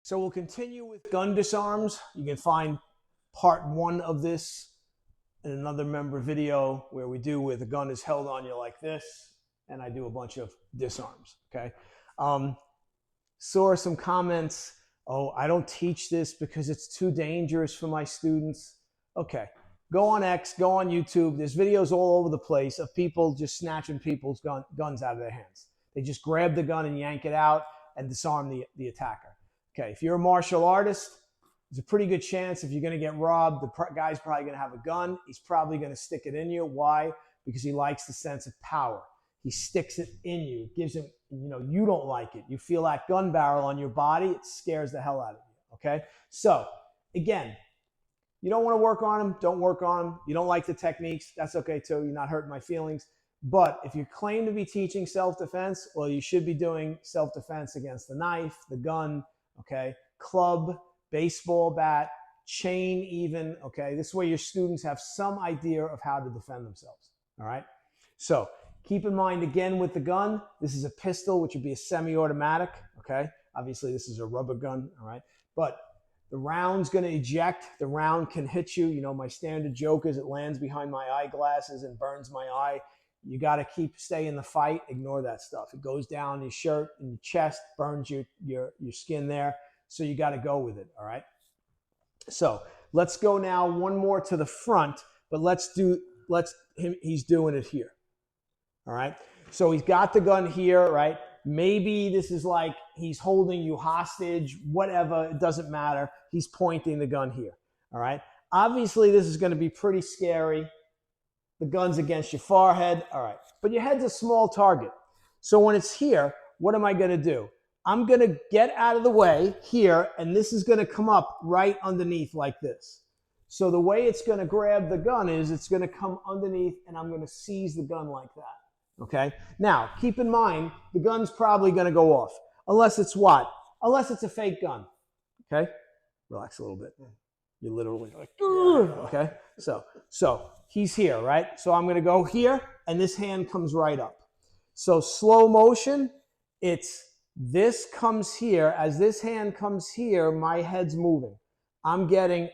So we'll continue with gun disarms. You can find part 1 of this in another member video where we do where the gun is held on you like this, and I do a bunch of disarms, okay? Saw some comments, oh, I don't teach this because it's too dangerous for my students. Okay, go on X, go on YouTube. There's videos all over the place of people just snatching people's guns out of their hands. They just grab the gun and yank it out and disarm the attacker. Okay, if you're a martial artist, there's a pretty good chance if you're going to get robbed, the guy's probably going to have a gun. He's probably going to stick it in you. Why? Because he likes the sense of power. He sticks it in you. It gives him, you don't like it. You feel that gun barrel on your body. It scares the hell out of you, okay? So, again, you don't want to work on them, don't work on them. You don't like the techniques, that's okay too. You're not hurting my feelings. But if you claim to be teaching self-defense, well, you should be doing self-defense against the knife, the gun, okay, club, baseball bat, chain even, okay? This way your students have some idea of how to defend themselves, all right? So keep in mind, again, with the gun, this is a pistol, which would be a semi-automatic, okay? Obviously, this is a rubber gun, all right? But the round's going to eject. The round can hit you. My standard joke is it lands behind my eyeglasses and burns my eye. You got to stay in the fight. Ignore that stuff. It goes down your shirt and your chest, burns your skin there. So you got to go with it, all right? So let's go now one more to the front, but he's doing it here, all right? So he's got the gun here, right? Maybe this is like he's holding you hostage, whatever, it doesn't matter. He's pointing the gun here, all right? Obviously, this is going to be pretty scary. The gun's against your forehead, all right. But your head's a small target. So when it's here, what am I going to do? I'm going to get out of the way here, and this is going to come up right underneath like this. So the way it's going to grab the gun is it's going to come underneath, and I'm going to seize the gun like that, okay? Now, keep in mind, the gun's probably going to go off, unless it's what? Unless it's a fake gun, okay? Relax a little bit. You're literally like, okay? So he's here, right? So I'm going to go here, and this hand comes right up. So slow motion, this comes here. As this hand comes here, my head's moving. I'm getting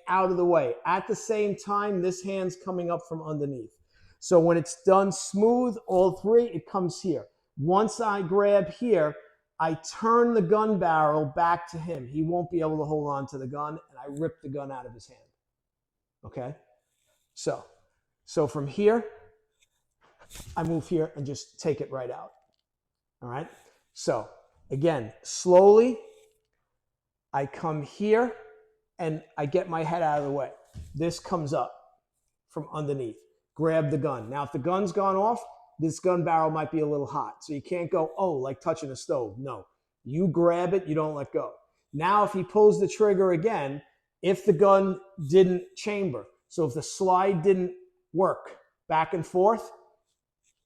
out of the way. At the same time, this hand's coming up from underneath. So when it's done smooth, all three, it comes here. Once I grab here, I turn the gun barrel back to him. He won't be able to hold on to the gun, and I rip the gun out of his hand. Okay? So from here, I move here and just take it right out. All right? So again, slowly, I come here and I get my head out of the way. This comes up from underneath. Grab the gun. Now, if the gun's gone off, this gun barrel might be a little hot. So you can't go, oh, like touching a stove. No. You grab it, you don't let go. Now, if he pulls the trigger again, if the gun didn't chamber, so if the slide didn't work back and forth,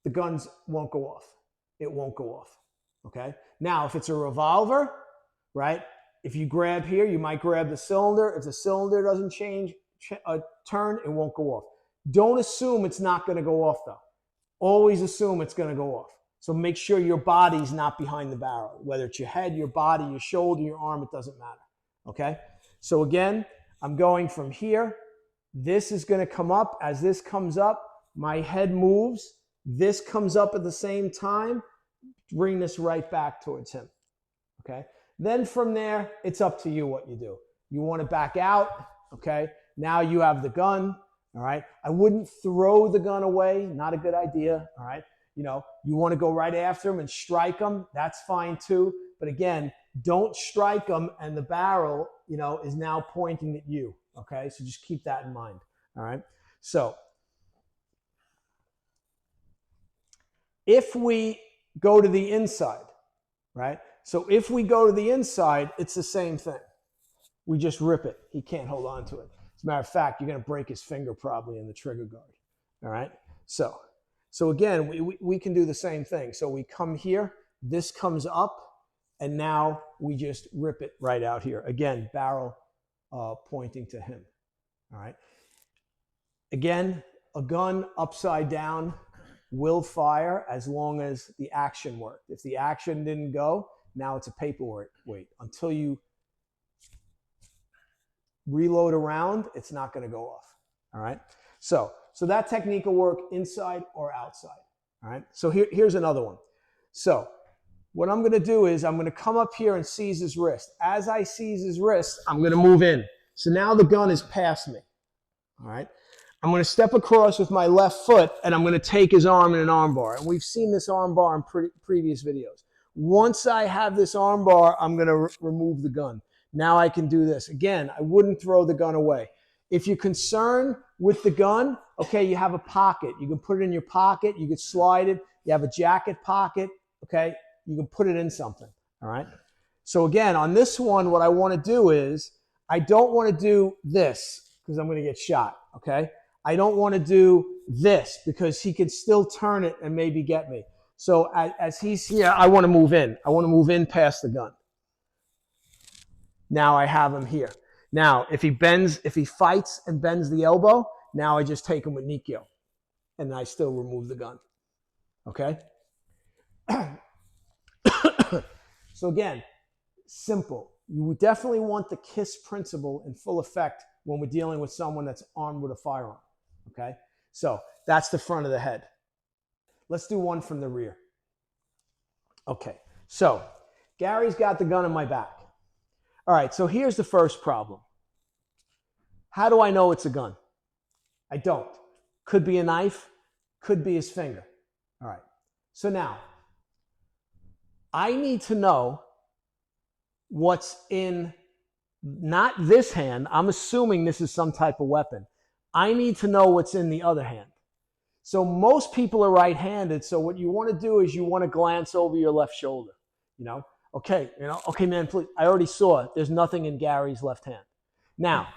the guns won't go off. It won't go off. Okay? Now, if it's a revolver, right? If you grab here, you might grab the cylinder. If the cylinder doesn't turn, it won't go off. Don't assume it's not going to go off, though. Always assume it's going to go off. So make sure your body's not behind the barrel. Whether it's your head, your body, your shoulder, your arm, it doesn't matter. Okay? So again, I'm going from here. This is going to come up. As this comes up, my head moves. This comes up at the same time. Bring this right back towards him. Okay? Then from there, it's up to you what you do. You want to back out. Okay? Now you have the gun. All right? I wouldn't throw the gun away. Not a good idea. All right? You want to go right after him and strike him. That's fine too. But again, don't strike him and the barrel, is now pointing at you. Okay? So just keep that in mind. All right? So if we go to the inside, right? So if we go to the inside, it's the same thing. We just rip it. He can't hold on to it. As a matter of fact, you're going to break his finger probably in the trigger guard. All right? So again, we can do the same thing. So we come here, this comes up, and now we just rip it right out here. Again, barrel pointing to him. All right? Again, a gun upside down, will fire as long as the action worked. If the action didn't go, now it's a paperweight. Until you reload around, it's not going to go off. All right. So that technique will work inside or outside. All right. So here's another one. So what I'm going to do is I'm going to come up here and seize his wrist. As I seize his wrist, I'm going to move in. So now the gun is past me. All right. I'm going to step across with my left foot and I'm going to take his arm in an arm bar. And we've seen this arm bar in previous videos. Once I have this arm bar, I'm going to remove the gun. Now I can do this. Again, I wouldn't throw the gun away. If you're concerned with the gun, okay, you have a pocket. You can put it in your pocket. You can slide it. You have a jacket pocket, okay? You can put it in something, all right? So again, on this one, what I want to do is I don't want to do this because I'm going to get shot, okay? I don't want to do this because he can still turn it and maybe get me. So as he's here, I want to move in. I want to move in past the gun. Now I have him here. Now, if he fights and bends the elbow, now I just take him with Nikyo. And I still remove the gun. Okay? So again, simple. You definitely want the KISS principle in full effect when we're dealing with someone that's armed with a firearm. Okay? So that's the front of the head. Let's do one from the rear. Okay. So Gary's got the gun in my back. All right, so here's the first problem. How do I know it's a gun? I don't. Could be a knife, could be his finger. All right, so now, I need to know what's in, not this hand. I'm assuming this is some type of weapon. I need to know what's in the other hand. So most people are right-handed, so what you want to do is you want to glance over your left shoulder, you know? Okay, okay, man, please. I already saw it. There's nothing in Gary's left hand. Now,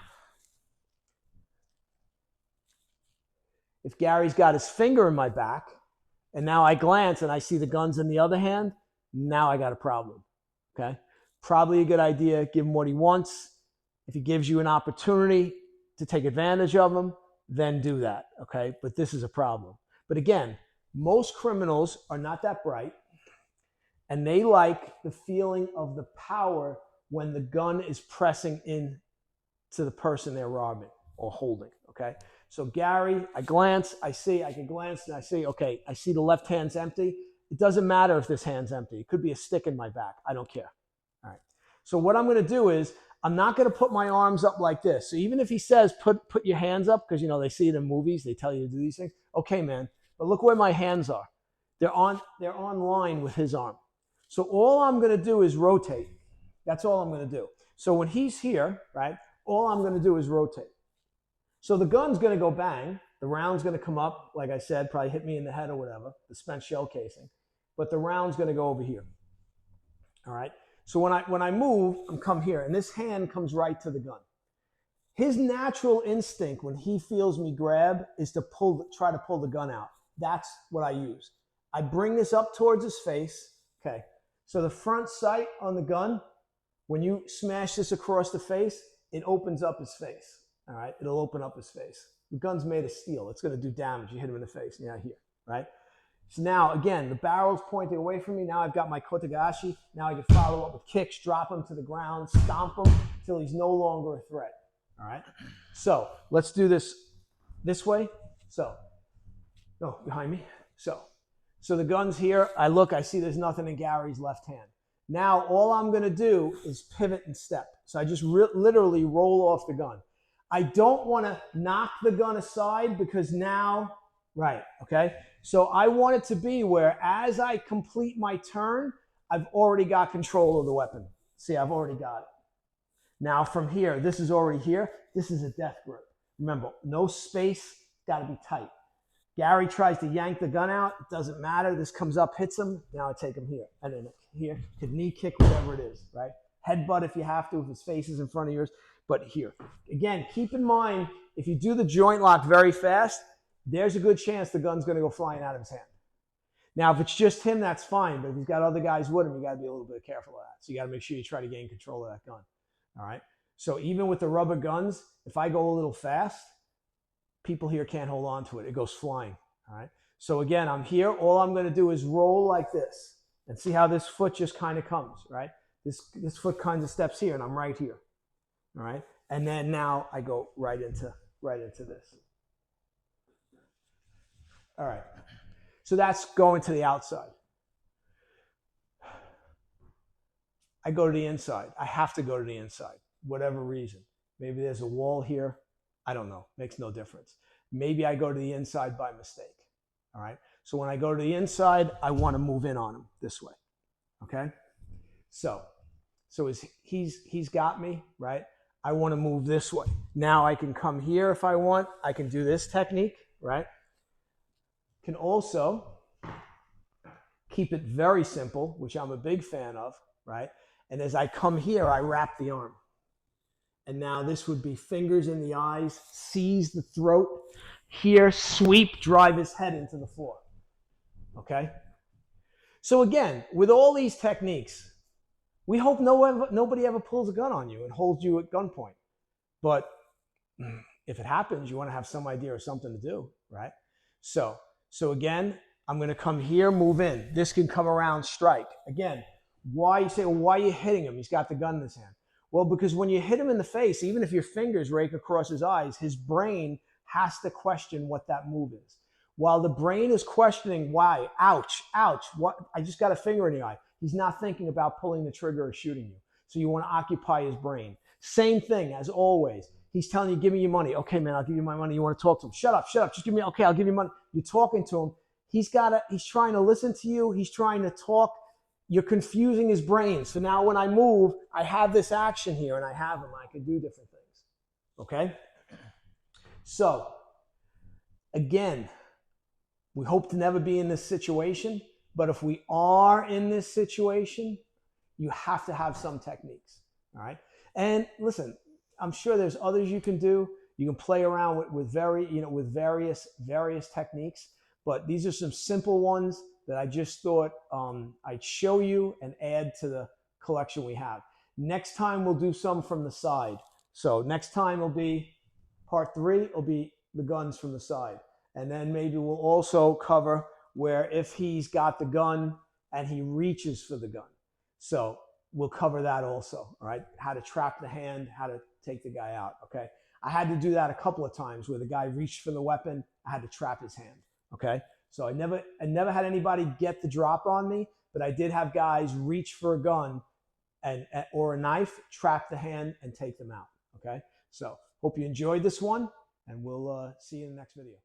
if Gary's got his finger in my back, and now I glance and I see the gun's in the other hand, now I got a problem, okay? Probably a good idea, give him what he wants. If he gives you an opportunity to take advantage of him, then do that, okay? But this is a problem. But again, most criminals are not that bright. And they like the feeling of the power when the gun is pressing in to the person they're robbing or holding, okay? So Gary, I glance, I can glance and I see, okay, I see the left hand's empty. It doesn't matter if this hand's empty. It could be a stick in my back. I don't care, all right? So what I'm going to do is I'm not going to put my arms up like this. So even if he says put your hands up, because, they see it in movies, they tell you to do these things. Okay, man, but look where my hands are. They're on line with his arm. So all I'm going to do is rotate. That's all I'm going to do. So when he's here, right, all I'm going to do is rotate. So the gun's going to go bang. The round's going to come up, like I said, probably hit me in the head or whatever, the spent shell casing. But the round's going to go over here. All right? So when I move, I'm come here, and this hand comes right to the gun. His natural instinct when he feels me grab is to try to pull the gun out. That's what I use. I bring this up towards his face. Okay. So the front sight on the gun, when you smash this across the face, it opens up his face. All right? It'll open up his face. The gun's made of steel. It's going to do damage. You hit him in the face. Yeah, here, right? So now, again, the barrel's pointing away from me. Now I've got my kotagashi. Now I can follow up with kicks, drop him to the ground, stomp him until he's no longer a threat. All right? So let's do this way. So, no, behind me. So the gun's here. I see there's nothing in Gary's left hand. Now all I'm going to do is pivot and step. So I just literally roll off the gun. I don't want to knock the gun aside because now, right, okay? So I want it to be where as I complete my turn, I've already got control of the weapon. See, I've already got it. Now from here, this is already here. This is a death grip. Remember, no space, got to be tight. Gary tries to yank the gun out. It doesn't matter. This comes up, hits him. Now I take him here. And then here. Could knee kick, whatever it is, right? Headbutt if you have to, if his face is in front of yours. But here. Again, keep in mind, if you do the joint lock very fast, there's a good chance the gun's going to go flying out of his hand. Now, if it's just him, that's fine. But if he's got other guys with him, you got to be a little bit careful of that. So you got to make sure you try to gain control of that gun. All right? So even with the rubber guns, if I go a little fast, people here can't hold on to it. It goes flying. All right? So again, I'm here. All I'm going to do is roll like this and see how this foot just kind of comes, right? This foot kind of steps here and I'm right here, all right? And then now I go right into this. All right. So that's going to the outside. I go to the inside. I have to go to the inside, whatever reason. Maybe there's a wall here. I don't know. Makes no difference. Maybe I go to the inside by mistake. All right. So when I go to the inside, I want to move in on him this way. Okay. So he's got me, right? I want to move this way. Now I can come here if I want. I can do this technique, right? Can also keep it very simple, which I'm a big fan of, right? And as I come here, I wrap the arm. And now this would be fingers in the eyes, seize the throat, here, sweep, drive his head into the floor. Okay? So again, with all these techniques, we hope nobody ever pulls a gun on you and holds you at gunpoint. But if it happens, you want to have some idea or something to do, right? So again, I'm going to come here, move in. This can come around, strike. Again, why you say, well, why are you hitting him? He's got the gun in his hand. Well, because when you hit him in the face, even if your fingers rake across his eyes, his brain has to question what that move is. While the brain is questioning why, ouch, ouch, what? I just got a finger in the eye. He's not thinking about pulling the trigger or shooting you. So you want to occupy his brain. Same thing as always. He's telling you, give me your money. Okay, man, I'll give you my money. You want to talk to him? Shut up, just give me, okay, I'll give you money. You're talking to him. He's trying to listen to you. He's trying to talk. You're confusing his brain. So now when I move, I have this action here and I have him. I can do different things. Okay? So, again, we hope to never be in this situation, but if we are in this situation, you have to have some techniques. All right? And listen, I'm sure there's others you can do. You can play around with various techniques, but these are some simple ones that I just thought I'd show you and add to the collection we have. Next time we'll do some from the side. So next time will be part 3, will be the guns from the side. And then maybe we'll also cover where if he's got the gun and he reaches for the gun. So we'll cover that also, all right? How to trap the hand, how to take the guy out, okay? I had to do that a couple of times where the guy reached for the weapon, I had to trap his hand, okay? So I never had anybody get the drop on me, but I did have guys reach for a gun or a knife, trap the hand, and take them out, okay? So hope you enjoyed this one, and we'll see you in the next video.